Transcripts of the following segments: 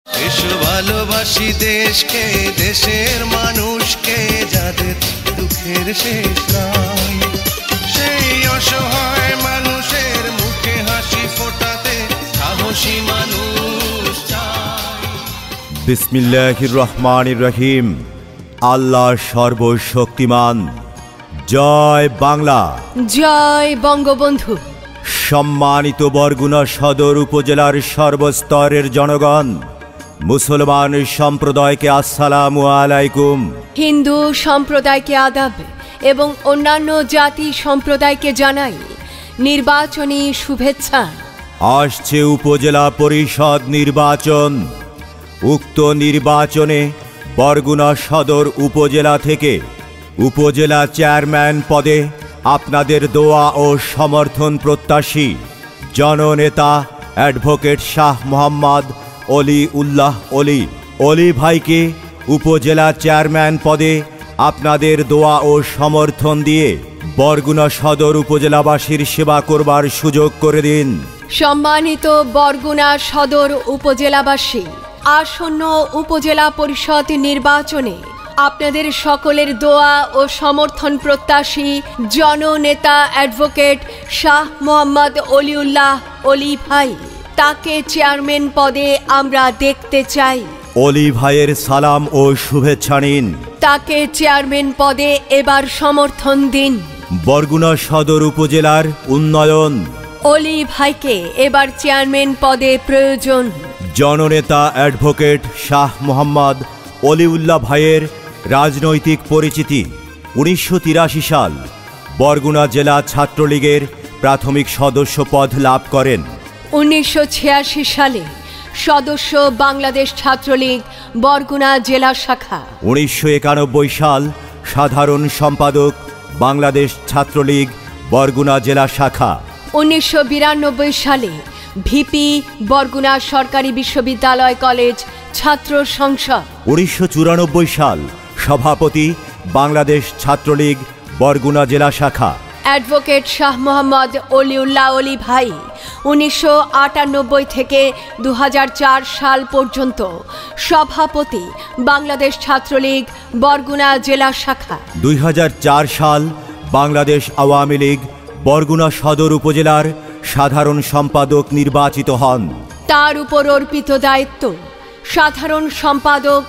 দেশ ভালোবাসি দেশকে, দেশের মানুষকে, যাদের দুঃখের শেষ নাই, সেই অসহায় মানুষের মুখে হাসি ফোটাতে সাহসী মানুষ চাই। বিসমিল্লাহির রহমানির রহিম। আল্লাহ সর্বশক্তিমান। জয় বাংলা, জয় বঙ্গবন্ধু। সম্মানিত বরগুনা সদর উপজেলার সর্বস্তরের জনগণ, মুসলমান সম্প্রদায়কে আসসালামু আলাইকুম, হিন্দু সম্প্রদায়কে আদাব এবং অন্যান্য জাতি সম্প্রদায়কে জানাই নির্বাচনী শুভেচ্ছা। আসছে উপজেলা পরিষদ নির্বাচন। উক্ত নির্বাচনে বরগুনা সদর উপজেলা থেকে উপজেলা চেয়ারম্যান পদে আপনাদের দোয়া ও সমর্থন প্রত্যাশী জননেতা অ্যাডভোকেট শাহ মোহাম্মদ অলি উল্লাহ অলি ভাইকে উপজেলা চেয়ারম্যান পদে আপনাদের দোয়া ও সমর্থন দিয়ে বরগুনা সদর উপজেলাবাসীর সেবা করবার সুযোগ করে দিন। সম্মানিত বরগুনা সদর উপজেলাবাসী, আসন্ন উপজেলা পরিষদ নির্বাচনে আপনাদের সকলের দোয়া ও সমর্থন প্রত্যাশী জননেতা অ্যাডভোকেট শাহ মোহাম্মদ অলিউল্লাহ অলি ভাই, তাকে চেয়ারম্যান পদে আমরা দেখতে চাই। অলি ভাইয়ের সালাম ও শুভেচ্ছা নিন। তাকে চেয়ারম্যান পদে এবার সমর্থন দিন। বরগুনা সদর উপজেলার উন্নয়ন, অলি ভাইকে এবার চেয়ারম্যান পদে প্রয়োজন। জননেতা অ্যাডভোকেট শাহ মোহাম্মদ অলিউল্লাহ ভাইয়ের রাজনৈতিক পরিচিতি। 1983 সাল বরগুনা জেলা ছাত্রলীগের প্রাথমিক সদস্য পদ লাভ করেন। 1986 সালে সদস্য বাংলাদেশ ছাত্রলীগ বরগুনা জেলা শাখা। 1991 সাল সাধারণ সম্পাদক বাংলাদেশ ছাত্রলীগ বরগুনা জেলা শাখা। 1992 সালে ভিপি বরগুনা সরকারি বিশ্ববিদ্যালয় কলেজ ছাত্র সংসদ। 1994 সাল সভাপতি বাংলাদেশ ছাত্রলীগ বরগুনা জেলা শাখা। অ্যাডভোকেট শাহ মোহাম্মদ অলিউল্লাহ অলি ভাই 1998 থেকে 2004 সাল পর্যন্ত সভাপতি বাংলাদেশ ছাত্রলীগ বরগুনা জেলা শাখা। 2004 সাল বাংলাদেশ আওয়ামী লীগ বরগুনা সদর উপজেলার সাধারণ সম্পাদক নির্বাচিত হন। তার উপর অর্পিত দায়িত্ব সাধারণ সম্পাদক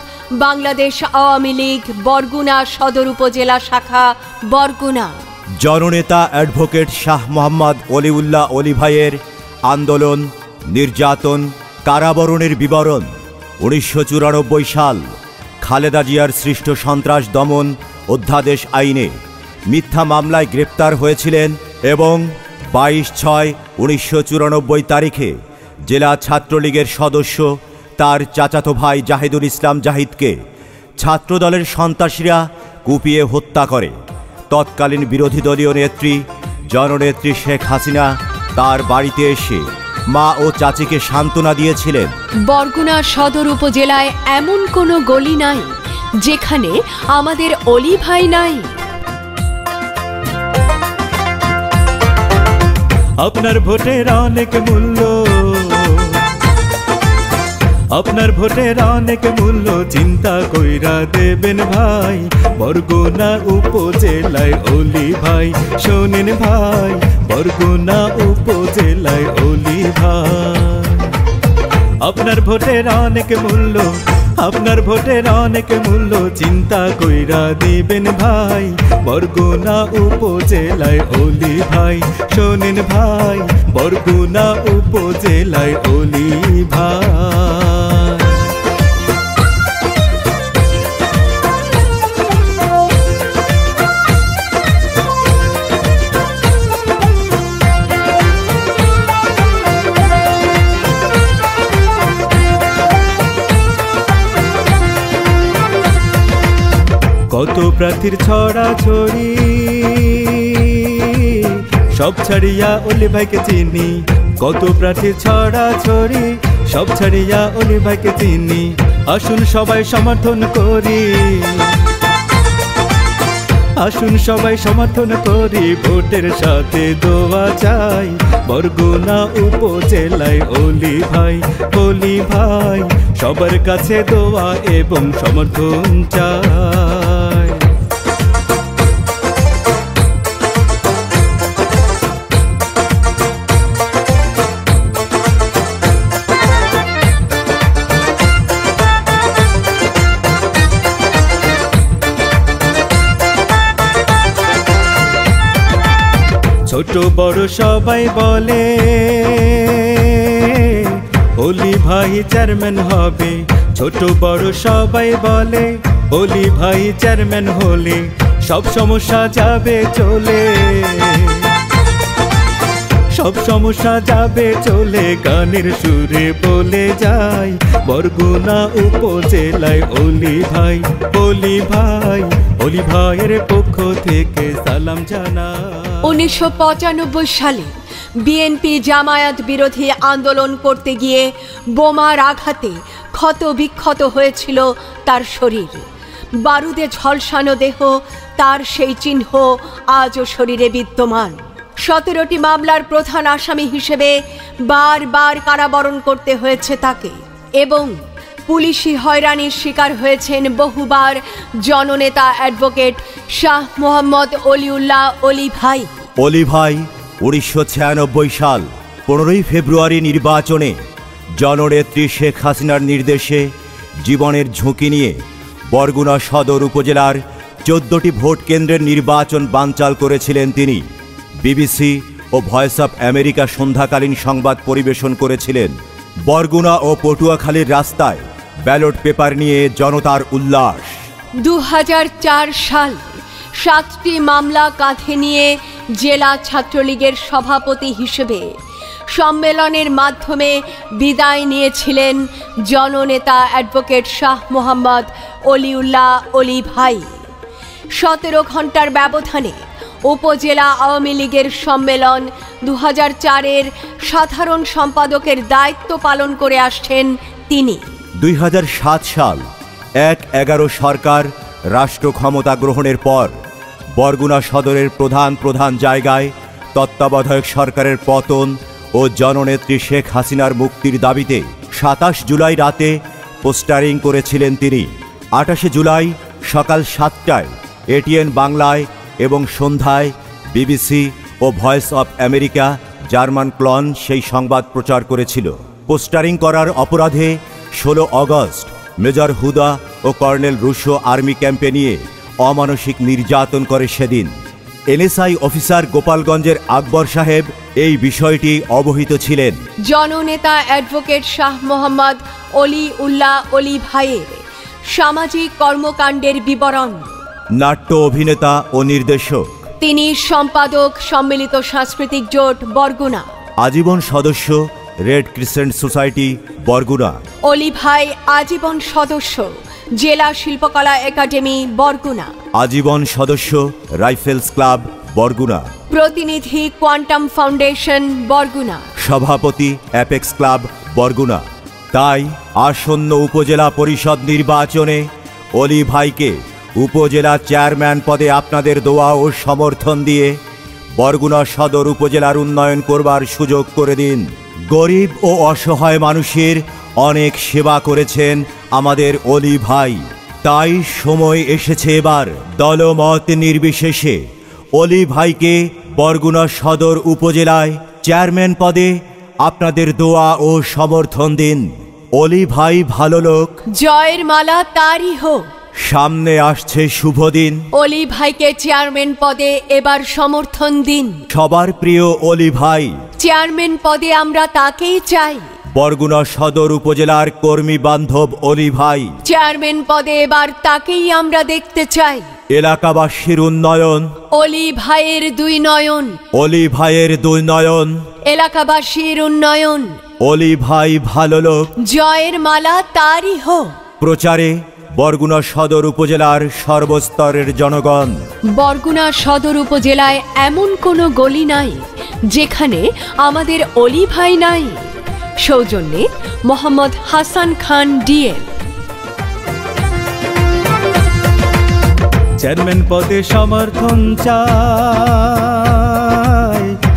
বাংলাদেশ আওয়ামী লীগ বরগুনা সদর উপজেলা শাখা বরগুনা। জননেতা অ্যাডভোকেট শাহ মোহাম্মদ অলিউল্লাহ অলি ভাইয়ের আন্দোলন, নির্যাতন, কারাবরণের বিবরণ। 1994 সাল খালেদা জিয়ার সৃষ্ট সন্ত্রাস দমন অধ্যাদেশ আইনে মিথ্যা মামলায় গ্রেপ্তার হয়েছিলেন এবং 22/6/1994 তারিখে জেলা ছাত্রলীগের সদস্য তার চাচাতো ভাই জাহিদুল ইসলাম জাহিদকে ছাত্রদলের সন্ত্রাসীরা কুপিয়ে হত্যা করে। তৎকালীন বিরোধী দলীয় নেত্রী জননেত্রী শেখ হাসিনা তার বাড়িতে এসে মা ও চাচিকে সান্ত্বনা দিয়েছিলেন। বরগুনা সদর উপজেলায় এমন কোনো গলি নাই যেখানে আমাদের অলি ভাই নাই। আপনার ভোটের অনেক মূল্য, আপনার ভোটের অনেক মূল্য চিন্তা কইরা দেবেন ভাই। বরগুনা উপজেলায় অলি ভাই শোনেন ভাই, বরগুনা উপজেলায় অলি ভাই। আপনার ভোটের অনেক মূল্য, আপনার ভোটের অনেক মূল্য চিন্তা কইরা দিবেন ভাই। বরগুনা উপজেলায় অলি ভাই শোনেন ভাই, বরগুনা উপজেলায় অলি ভাই। কত প্রার্থীর ছড়াছড়ি, সব ছাড়িয়া অলি ভাইকে চিনি। কত প্রার্থীর ছড়াছড়ি, সব ছাড়িয়া অলি ভাইকে চিনি। আসুন সবাই সমর্থন করি, আসুন সবাই সমর্থন করি। ভোটের সাথে দোয়া চাই, বরগুনা উপজেলায় অলি ভাই সবার কাছে দোয়া এবং সমর্থন চাই। ছোট বড় সবাই বলে অলি ভাই চেয়ারম্যান হবে, ছোট বড় সবাই বলে অলি ভাই চেয়ারম্যান হলে সব সমস্যা যাবে চলে, সব সমস্যা যাবে চলে। গানের সুরে বলে যায় বরগুনা উপজেলায় অলি ভাইয়ের পক্ষ থেকে সালাম জানাই। 1995 সালে বিএনপি জামায়াত বিরোধী আন্দোলন করতে গিয়ে বোমার আঘাতে ক্ষত বিক্ষত হয়েছিল তার শরীর। বারুদে ঝলসানো দেহ, তার সেই চিহ্ন আজও শরীরে বিদ্যমান। 17টি মামলার প্রধান আসামি হিসেবে বারবার কারাবরণ করতে হয়েছে তাকে এবং পুলিশি হয়রানির শিকার হয়েছেন বহুবার জননেতা অ্যাডভোকেট শাহ মোহাম্মদ অলিউল্লাহ অলি ভাই। অলি ভাই 1996 সাল 15 ফেব্রুয়ারি নির্বাচনে জননেত্রী শেখ হাসিনার নির্দেশে জীবনের ঝুঁকি নিয়ে বরগুনা সদর উপজেলার 14টি ভোট কেন্দ্রের নির্বাচন বানচাল করেছিলেন তিনি। বিবিসি ও ভয়েস অব আমেরিকা সন্ধ্যাকালীন সংবাদ পরিবেশন করেছিলেন। বরগুনা ও পটুয়াখালীর রাস্তায় ব্যালট পেপার নিয়ে জনতার উল্লাস। 2004 সাল 7টি মামলা কাঁধে নিয়ে জেলা ছাত্রলীগের সভাপতি হিসেবে সম্মেলনের মাধ্যমে বিদায় নিয়েছিলেন জননেতা অ্যাডভোকেট শাহ মোহাম্মদ অলিউল্লাহ অলি ভাই। 17 ঘন্টার ব্যবধানে উপজেলা আওয়ামী লীগের সম্মেলন 2004-এর সাধারণ সম্পাদকের দায়িত্ব পালন করে আসছেন তিনি। 2007 সাল 1/11 সরকার রাষ্ট্র ক্ষমতা গ্রহণের পর বরগুনা সদরের প্রধান জায়গায় তত্ত্বাবধায়ক সরকারের পতন ও জননেত্রী শেখ হাসিনার মুক্তির দাবিতে 27 জুলাই রাতে পোস্টারিং করেছিলেন তিনি। 28 জুলাই সকাল 7টায় এটিএন বাংলায় এবং সন্ধ্যায় বিবিসি ও ভয়েস অব আমেরিকা জার্মান ক্লন সেই সংবাদ প্রচার করেছিল। পোস্টারিং করার অপরাধে 16 আগস্ট মেজর হুদা ও কর্নেল রুশো আর্মি ক্যাম্পে নিয়ে অমানসিক নির্যাতন করে সেদিন। এনএসআই অফিসার গোপালগঞ্জের আকবর সাহেব এই বিষয়টি অবহিত ছিলেন। জননেতা অ্যাডভোকেট শাহ মোহাম্মদ অলিউল্লাহ অলি ভাইয়ের সামাজিক কর্মকাণ্ডের বিবরণ। নাট্য অভিনেতা ও নির্দেশক। তিনি সম্পাদক সম্মিলিত সাংস্কৃতিক জোট বরগুনা, আজীবন সদস্য রেড ক্রিসেন্ট সোসাইটি বরগুনা। অলি ভাই আজীবন সদস্য জেলা শিল্পকলা একাডেমি বরগুনা, আজীবন সদস্য রাইফেলস ক্লাব বরগুনা, প্রতিনিধি কোয়ান্টাম ফাউন্ডেশন বরগুনা, সভাপতি অ্যাপেক্স ক্লাব বরগুনা। তাই আসন্ন উপজেলা পরিষদ নির্বাচনে অলি ভাইকে উপজেলা চেয়ারম্যান পদে আপনাদের দোয়া ও সমর্থন দিয়ে বরগুনা সদর উপজেলার উন্নয়ন করবার সুযোগ করে দিন। গরিব ও অসহায় মানুষের অনেক সেবা করেছেন আমাদের অলি ভাই। তাই সময় এসেছে এবার দলমত নির্বিশেষে অলি ভাইকে বরগুনা সদর উপজেলায় চেয়ারম্যান পদে আপনাদের দোয়া ও সমর্থন দিন। অলি ভাই ভালো লোক, জয়ের মালা তারই হোক। সামনে আসছে শুভ দিন, অলি ভাইকে চেয়ারম্যান পদে এবার সমর্থন দিন। সবার প্রিয় অলি ভাই, চেয়ারম্যান পদে আমরা তাকেই চাই। বরগুনা সদর উপজেলার কর্মী বান্ধব অলি ভাই, চেয়ারম্যান পদে এবার তাকেই আমরা দেখতে চাই। এলাকাবাসীর উন্নয়ন, অলি ভাইয়ের দুই নয়ন, অলি ভাইয়ের দুই নয়ন, এলাকাবাসীর উন্নয়ন। অলি ভাই ভালো লোক, জয়ের মালা তারই হোক। প্রচারে বরগুনা সদর উপজেলার সর্বস্তরের জনগণ। বরগুনা সদর উপজেলায় এমন কোনো গলি নাই যেখানে আমাদের অলি ভাই নাই। সৌজন্যে মোহাম্মদ হাসান খান ডিএল। চেয়ারম্যান পদে সমর্থন চাই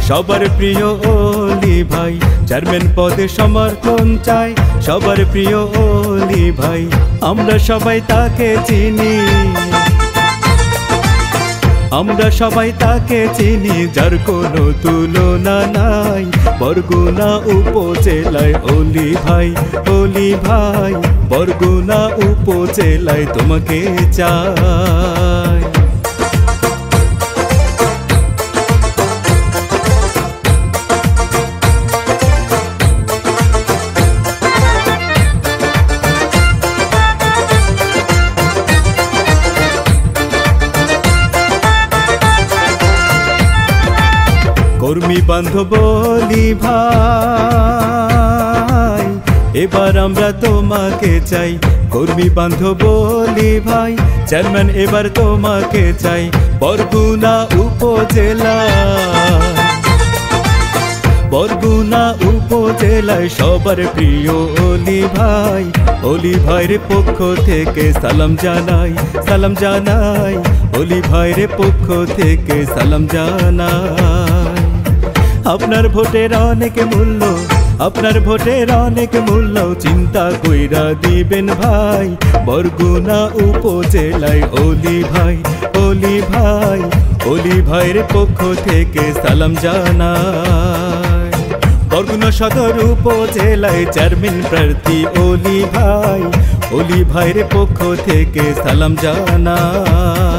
সবার প্রিয় অলি ভাই, চেয়ারম্যান পদে সমর্থন চাই, সবার প্রিয় অলি ভাই, আমরা সবাই তাকে চিনি, আমরা সবাই তাকে চিনি, যার কোনো তুলনা নাই, বরগুনা উপজেলায় অলি ভাই, অলি ভাই, বরগুনা উপজেলায় তোমাকে চাই। কর্মী বান্ধব অলি ভাই, এবার আমরা তোমাকে চাই, কর্মী বান্ধব অলি ভাই, চেয়ারম্যান এবার তোমাকে চাই, বরগুনা উপজেলা, বরগুনা উপজেলায় সবার প্রিয় অলি ভাই, অলি ভাইয়ের পক্ষ থেকে সালাম জানাই, সালাম জানাই, অলি ভাইয়ের পক্ষ থেকে সালাম জানাই। আপনার ভোটের অনেক মূল্য, আপনার ভোটের অনেক মূল্য, চিন্তা কইরা দিবেন ভাই, বরগুনা উপজেলায় অলি ভাই, অলি ভাই, অলি ভাইয়ের পক্ষ থেকে সালাম জানাই। বরগুনা সদর উপজেলায় চেয়ারম্যান প্রার্থী অলি ভাই, অলি ভাইয়ের পক্ষ থেকে সালাম জানাই।